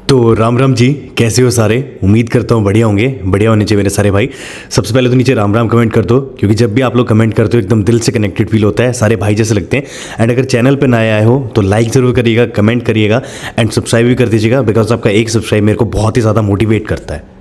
तो राम राम जी, कैसे हो सारे। उम्मीद करता हूँ बढ़िया होंगे, बढ़िया होने चाहिए मेरे सारे भाई। सबसे पहले तो नीचे राम राम कमेंट कर दो, क्योंकि जब भी आप लोग कमेंट करते हो एकदम दिल से कनेक्टेड फील होता है, सारे भाई जैसे लगते हैं। एंड अगर चैनल पे नए आए हो तो लाइक ज़रूर करिएगा, कमेंट करिएगा एंड सब्सक्राइब भी कर दीजिएगा, बिकॉज आपका एक सब्सक्राइब मेरे को बहुत ही ज़्यादा मोटिवेट करता है।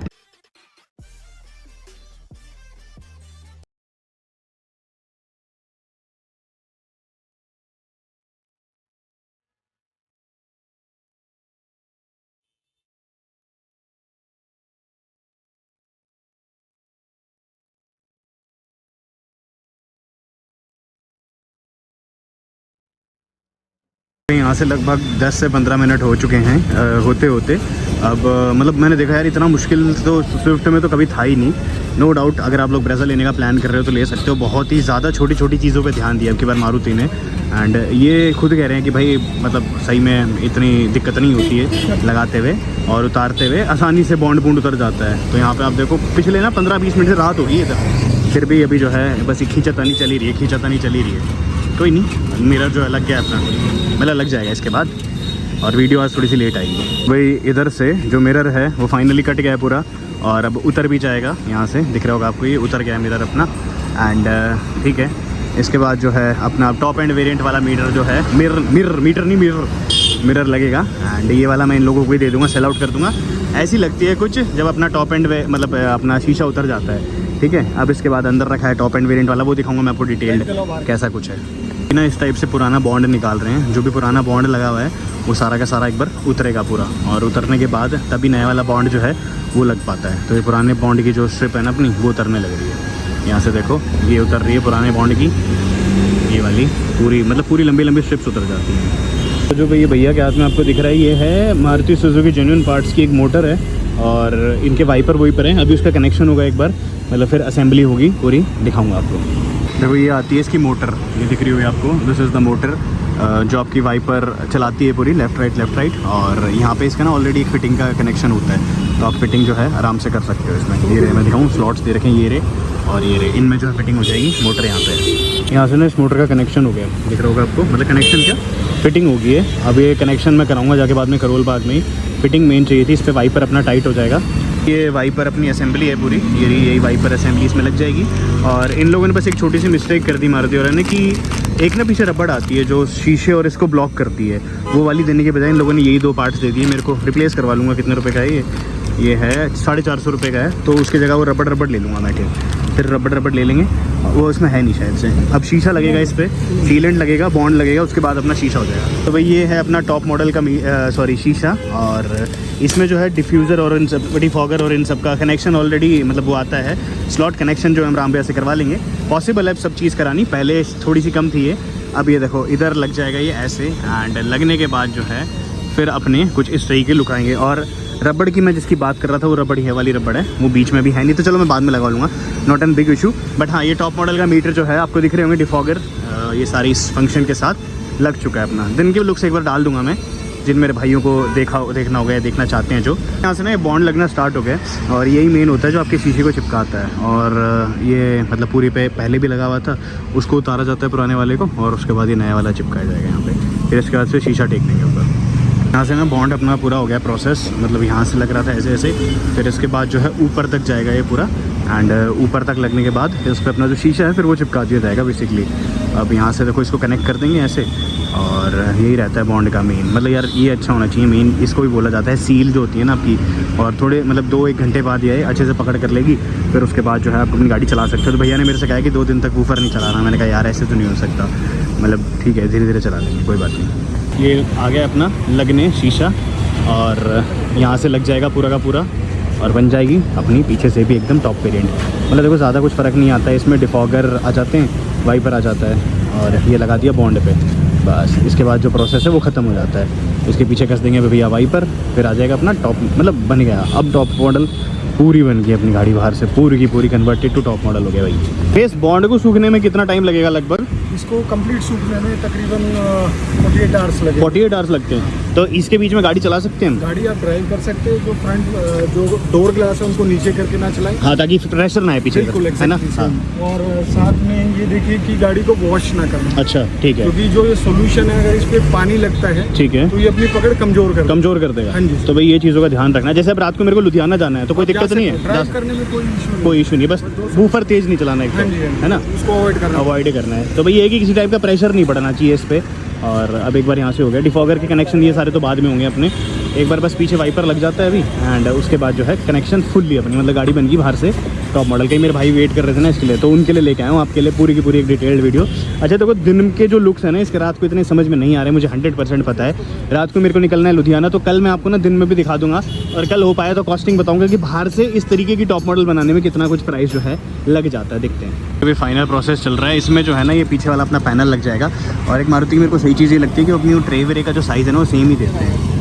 यहाँ से लगभग 10 से 15 मिनट हो चुके हैं होते होते। अब मतलब मैंने देखा यार, इतना मुश्किल तो स्विफ्ट में तो कभी था ही नहीं। नो डाउट अगर आप लोग ब्रेज़ा लेने का प्लान कर रहे हो तो ले सकते हो। बहुत ही ज़्यादा छोटी छोटी चीज़ों पे ध्यान दिया अब की बार मारुति ने। एंड ये खुद कह रहे हैं कि भाई मतलब सही में इतनी दिक्कत नहीं होती है लगाते हुए, और उतारते हुए आसानी से बॉन्ड बूंड उतर जाता है। तो यहाँ पर आप देखो, पिछले ना 15-20 मिनट से रात होगी इधर, फिर भी अभी जो है बस खींचातानी चली रही है, खींचातानी चली रही है। कोई नहीं, मिरर जो है लग गया अपना, मतलब लग जाएगा इसके बाद। और वीडियो आज थोड़ी सी लेट आएगी भाई। इधर से जो मिरर है वो फाइनली कट गया है पूरा, और अब उतर भी जाएगा। यहाँ से दिख रहा होगा आपको, ये उतर गया है मिरर अपना। एंड ठीक है, इसके बाद जो है अपना टॉप एंड वेरिएंट वाला मीटर जो है, मिरर लगेगा। एंड ये वाला मैं इन लोगों को ही दे दूँगा, सेल आउट कर दूँगा। ऐसी लगती है कुछ जब अपना टॉप एंड मतलब अपना शीशा उतर जाता है। ठीक है, अब इसके बाद अंदर रखा है टॉप एंड वेरिएंट वाला, वो दिखाऊंगा मैं आपको डिटेल्ड कैसा कुछ है ना। इस टाइप से पुराना बॉन्ड निकाल रहे हैं, जो भी पुराना बॉन्ड लगा हुआ है वो सारा का सारा एक बार उतरेगा पूरा, और उतरने के बाद तभी नया वाला बॉन्ड जो है वो लग पाता है। तो ये पुराने बॉन्ड की जो स्ट्रिप है ना अपनी, वो उतरने लग रही है। यहाँ से देखो, ये उतर रही है पुराने बॉन्ड की, ये वाली पूरी मतलब पूरी लंबी लंबी स्ट्रिप्स उतर जाती हैं। तो जो भैया के हाथ में आपको दिख रहा है, ये है मारुति सुजुकी जेन्युइन पार्ट्स की एक मोटर है, और इनके वाइपर वही पर हैं। अभी उसका कनेक्शन होगा एक बार, मतलब फिर असेंबली होगी पूरी, दिखाऊंगा आपको। देखो ये आती है इसकी मोटर, ये दिख रही होगी आपको, दिस इज़ द मोटर जो आपकी वाइपर चलाती है पूरी, लेफ़्ट राइट। और यहाँ पे इसका ना ऑलरेडी एक फिटिंग का कनेक्शन होता है, तो आप फिटिंग जो है आराम से कर सकते हो इसमें। ये रे मैं दिखाऊँ, स्लॉट्स दे रखे हैं ये रे और ये रे, इनमें जो है फिटिंग हो जाएगी। मोटर यहाँ पे, यहाँ से ना इस मोटर का कनेक्शन हो गया, दिख रहा होगा आपको, मतलब कनेक्शन क्या फिटिंग होगी है। अब ये कनेक्शन मैं कराऊंगा जाके बाद में, करोल बाग में ही। फिटिंग मेन चाहिए थी, इस पर वाइपर अपना टाइट हो जाएगा। ये वाइपर अपनी असेंबली है पूरी, यही वाइपर असेंबली इसमें लग जाएगी। और इन लोगों ने बस एक छोटी सी मिस्टेक कर दी मारुति वालों ने, कि एक ना पीछे रबड़ आती है जो शीशे और इसको ब्लॉक करती है, वो वाली देने के बजाय इन लोगों ने यही 2 पार्ट्स दे दिए। मेरे को रिप्लेस करवा लूँगा, कितने रुपए का है ये है 450 रुपये का है। तो उसकी जगह वो रबड़ ले लूँगा मैं, फिर रबड़ ले लेंगे, वो इसमें है नहीं शायद से। अब शीशा लगेगा इस पर, सीलेंट लगेगा, बॉन्ड लगेगा, उसके बाद अपना शीशा हो जाएगा। तो भाई ये है अपना टॉप मॉडल का शीशा, और इसमें जो है डिफ्यूज़र और इन सब डिफॉगर और इन सब का कनेक्शन ऑलरेडी मतलब वो आता है। स्लॉट कनेक्शन जो हम राम भैया से करवा लेंगे, पॉसिबल है सब चीज़ करानी। पहले थोड़ी सी कम थी ये, अब ये देखो इधर लग जाएगा ये ऐसे। एंड लगने के बाद जो है फिर अपने कुछ इस तरीके लुकाएंगे। और रबड़ की मैं जिसकी बात कर रहा था, वो रबड़ ये वाली रबड़ है, वो बीच में भी है नहीं, तो चलो मैं बाद में लगा लूँगा, not an big issue. But हाँ, ये टॉप मॉडल का मीटर जो है आपको दिख रहे होंगे, डिफॉगर ये सारी इस फंक्शन के साथ लग चुका है अपना। दिन के लुक से एक बार डाल दूंगा मैं, जिन मेरे भाइयों को देखना हो गया, देखना चाहते हैं जो। यहाँ से ना ये बॉन्ड लगना स्टार्ट हो गया, और यही मेन होता है जो आपके शीशे को चिपकाता है। और ये मतलब पूरी पे पहले भी लगा हुआ था, उसको उतारा जाता है पुराने वाले को, और उसके बाद ये नया वाला चिपकाया जाएगा यहाँ पे। फिर इसके बाद से शीशा टेक देंगे ऊपर। यहाँ से ना बॉन्ड अपना पूरा हो गया प्रोसेस, मतलब यहाँ से लग रहा था ऐसे ऐसे, फिर इसके बाद जो है ऊपर तक जाएगा ये पूरा। एंड ऊपर तक लगने के बाद फिर उस पर अपना जो शीशा है फिर वो चिपका दिया जाएगा बेसिकली। अब यहाँ से देखो इसको कनेक्ट कर देंगे ऐसे, और यही रहता है बॉन्ड का मेन। मतलब यार ये अच्छा होना चाहिए मेन, इसको भी बोला जाता है सील जो होती है ना आपकी। और थोड़े मतलब 2-1 घंटे बाद ये अच्छे से पकड़ कर लेगी, फिर उसके बाद जो है आप अपनी गाड़ी चला सकते हो। तो भैया ने मेरे से कहा कि 2 दिन तक वूफर नहीं चलाना। मैंने कहा यार ऐसे तो नहीं हो सकता, मतलब ठीक है धीरे धीरे चला लेंगे, कोई बात नहीं। ये आ गया अपना लगने शीशा, और यहाँ से लग जाएगा पूरा का पूरा, और बन जाएगी अपनी पीछे से भी एकदम टॉप वेरिएंट। मतलब देखो ज़्यादा कुछ फ़र्क नहीं आता है इसमें, डिफॉगर आ जाते हैं, वाइपर आ जाता है, और ये लगा दिया बॉन्ड पे, बस इसके बाद जो प्रोसेस है वो ख़त्म हो जाता है। इसके पीछे कस देंगे भैया वाइपर, फिर आ जाएगा अपना टॉप, मतलब बन गया अब टॉप मॉडल पूरी बन गई अपनी गाड़ी। बाहर से पूरी की पूरी कन्वर्टेड टू टॉप मॉडल हो गया भाई। इस बॉन्ड को सूखने में कितना टाइम लगेगा लगभग? इसको कंप्लीट सूखने में तकरीबन 48 आवर्स लगेंगे। 48 आवर्स लगते हैं। तो इसके बीच में गाड़ी चला सकते हैं हम? गाड़ी आप ड्राइव कर सकते हैं, जो फ्रंट जो डोर ग्लास है उनको नीचे करके ना चलाएं। हाँ, ताकि प्रेशर ना आए पीछे बिल्कुल है ना। हाँ। और साथ में ये देखिए कि गाड़ी को वॉश ना करना। अच्छा, ठीक है। क्योंकि जो ये सोल्यूशन है, अगर इस पे पानी लगता है ठीक है, तो ये अपनी पकड़ कमजोर कर देगा। हाँ जी। तो भाई ये चीज़ों का ध्यान रखना। जैसे अब रात को मेरे को लुधियाना जाना है तो कोई दिक्कत नहीं है, ड्राइव करने में कोई इशू नहीं, बस बूफर तेज नहीं चलाना है ना, उसको अवॉइड करना है। तो भाई ये है कि किसी टाइप का प्रेशर नहीं पड़ना चाहिए इस पे। और अब एक बार यहाँ से हो गया डिफॉगर के कनेक्शन, ये सारे तो बाद में होंगे अपने। एक बार बस पीछे वाइपर लग जाता है अभी, एंड उसके बाद जो है कनेक्शन फुल्ली अपनी, मतलब गाड़ी बन गई बाहर से टॉप मॉडल। कई मेरे भाई वेट कर रहे थे ना इसके लिए, तो उनके लिए लेके आया हूँ आपके लिए पूरी की पूरी एक डिटेल्ड वीडियो। अच्छा, देखो दिन के जो लुक्स है ना इसके रात को इतने समझ में नहीं आ रहे, मुझे 100% पता है। रात को मेरे को निकलना है लुधियाना, तो कल मैं आपको ना दिन में भी दिखा दूंगा, और कल हो पाया तो कॉस्टिंग बताऊंगा कि बाहर से इस तरीके की टॉप मॉडल बनाने में कितना कुछ प्राइस जो है लग जाता है। देखते हैं। अभी फाइनल प्रोसेस चल रहा है इसमें जो है ना, ये पीछे वाला अपना पैनल लग जाएगा। और एक मारुति मेरे को सही चीज़ ये लगती है कि अपनी वो ट्रे वेरे का जो साइज़ है ना वो सेम ही देते हैं।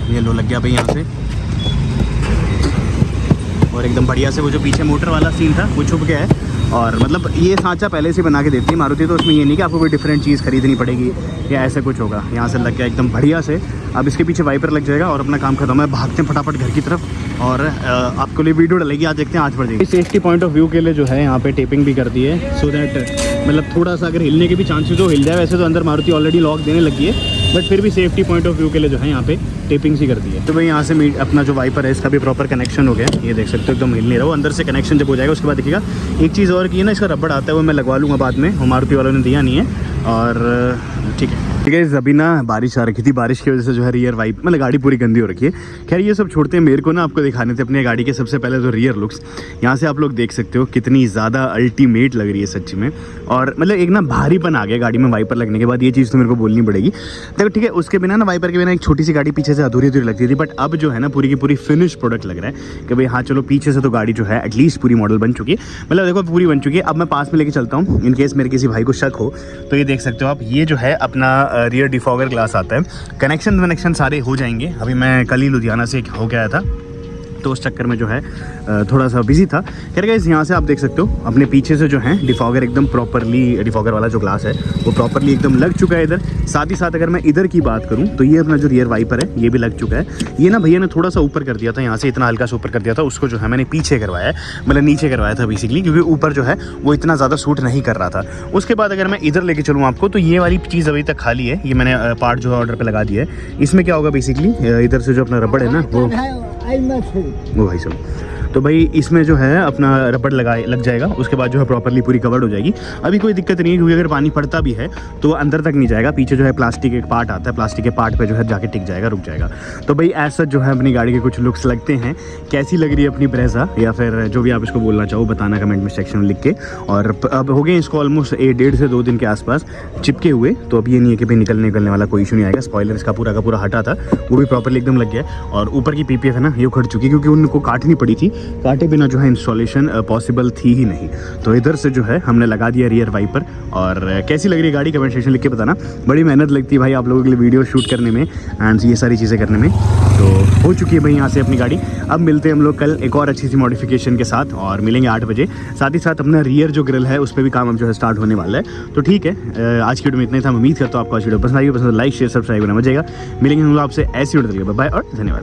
ये लो लग गया भाई यहाँ से, और एकदम बढ़िया से वो जो पीछे मोटर वाला सीन था वो छुप गया है। और मतलब ये सांचा पहले से बना के देती है मारुति, तो उसमें ये नहीं कि आपको कोई डिफरेंट चीज़ खरीदनी पड़ेगी या ऐसा कुछ होगा। यहाँ से लग गया एकदम बढ़िया से। अब इसके पीछे वाइपर लग जाएगा और अपना काम खत्म है। भागते हैं फटाफट घर की तरफ, और आपको लिए वीडियो डलेगी। आज देखते हैं 8 बजे। सेफ्टी पॉइंट ऑफ व्यू के लिए जो है यहाँ पे टेपिंग भी कर दी है, सो दैट मतलब थोड़ा सा अगर हिलने के भी चांसेस हो हिल जाए। वैसे तो अंदर मारुति ऑलरेडी लॉक देने लगी है, बट फिर भी सेफ्टी पॉइंट ऑफ व्यू के लिए जो है यहाँ पे टेपिंग सी कर दी है। तो भाई यहाँ से अपना जो वाइपर है इसका भी प्रॉपर कनेक्शन हो गया, ये देख सकते हो एकदम हिल नहीं रहा। वो अंदर से कनेक्शन जब हो जाएगा उसके बाद देखिएगा। एक चीज़ और की है ना, इसका रबड़ आता है वो मैं लगवा लूँगा बाद में, वो मारुति वालों ने दिया नहीं है। और ठीक है, अभी ना बारिश आ रखी थी, बारिश की वजह से जो है रियर वाइप मतलब गाड़ी पूरी गंदी हो रखी है। खैर ये सब छोड़ते हैं, मेरे को ना आपको दिखाने थे अपने गाड़ी के सबसे पहले तो रियर लुक्स। यहाँ से आप लोग देख सकते हो कितनी ज़्यादा अल्टीमेट लग रही है सच्ची में। और मतलब एक ना भारीपन आ गया गाड़ी में वाइपर लगने के बाद, ये चीज़ तो मेरे को बोलनी पड़ेगी। देखो ठीक है, उसके बिना ना वाइपर के बिना एक छोटी सी गाड़ी पीछे से अधूरी अधूरी लगती थी, बट अब जो है ना पूरी की पूरी फिनिश प्रोडक्ट लग रहा है कि भाई हाँ चलो पीछे से तो गाड़ी जो है एटलीस्ट पूरी मॉडल बन चुकी है। मतलब देखो पूरी बन चुकी है। अब मैं पास में लेके चलता हूँ, इन केस मेरे किसी भाई को शक हो तो ये देख सकते हो आप, ये जो है अपना रियर डिफॉगर ग्लास आता है। कनेक्शन सारे हो जाएंगे। अभी मैं कल ही लुधियाना से हो गया था, तो उस चक्कर में जो है थोड़ा सा बिजी था। खैर गाइस, यहाँ से आप देख सकते हो अपने पीछे से जो है डिफॉगर एकदम प्रॉपरली, डिफॉगर वाला जो ग्लास है वो प्रॉपरली एकदम लग चुका है इधर। साथ ही साथ अगर मैं इधर की बात करूँ तो ये अपना जो रियर वाइपर है ये भी लग चुका है। ये ना भैया ने थोड़ा सा ऊपर कर दिया था, यहाँ से इतना हल्का सा ऊपर कर दिया था, उसको जो है मैंने पीछे करवाया है, मतलब नीचे करवाया था बेसिकली, क्योंकि ऊपर जो है वो इतना ज़्यादा सूट नहीं कर रहा था। उसके बाद अगर मैं इधर लेके चलूँ आपको, तो ये वाली चीज़ अभी तक खाली है। ये मैंने पार्ट जो है ऑर्डर पर लगा दिया है। इसमें क्या होगा बेसिकली, इधर से जो अपना रबड़ है ना वो भाई सब, तो भाई इसमें जो है अपना रबड़ लग जाएगा। उसके बाद जो है प्रॉपरली पूरी कवर्ड हो जाएगी। अभी कोई दिक्कत नहीं है, क्योंकि अगर पानी पड़ता भी है तो अंदर तक नहीं जाएगा। पीछे जो है प्लास्टिक एक पार्ट आता है, प्लास्टिक के पार्ट पे जो है जाके टिक जाएगा, रुक जाएगा। तो भाई ऐसा जो है अपनी गाड़ी के कुछ लुक्स लगते हैं। कैसी लग रही है अपनी ब्रेजा, या फिर जो भी आप इसको बोलना चाहो बताना कमेंट में सेक्शन में लिख के। और अब हो गए इसको ऑलमोस्ट 1.5 से 2 दिन के आसपास चिपके हुए, तो अब ये नहीं है कि भाई निकलने वाला कोई इशू नहीं आएगा। स्पॉइलर इसका पूरा का पूरा हटा था, वो भी प्रॉपरली एकदम लग गया। और ऊपर की PPF है ना ये उखड़ चुकी, क्योंकि उनको काटनी पड़ी थी, काटे बिना जो इंस्टॉलेशन पॉसिबल थी ही नहीं। तो इधर से जो है हमने लगा दिया रियर वाइपर। और कैसी लग रही है गाड़ी कमेंट सेक्शन लिख के बताना। बड़ी मेहनत लगती है भाई आप लोगों के लिए वीडियो शूट करने में एंड ये सारी चीज़ें करने में। तो हो चुकी है भाई यहाँ से अपनी गाड़ी। अब मिलते हैं हम लोग कल एक और अच्छी सी मॉडिफिकेशन के साथ, और मिलेंगे 8 बजे। साथ ही साथ अपना रियर जो ग्रिल है उस पर भी काम अब जो है स्टार्ट होने वाला है। तो ठीक है, आज की वीडियो में इतना ही था। उम्मीद करता हूँ आपको आज वीडियो पसंद आई। पसंद लाइक शेयर सब्सक्राइब करना मजेगा। मिलेंगे हम लोग आपसे ऐसी वीडियो। बाय और धन्यवाद।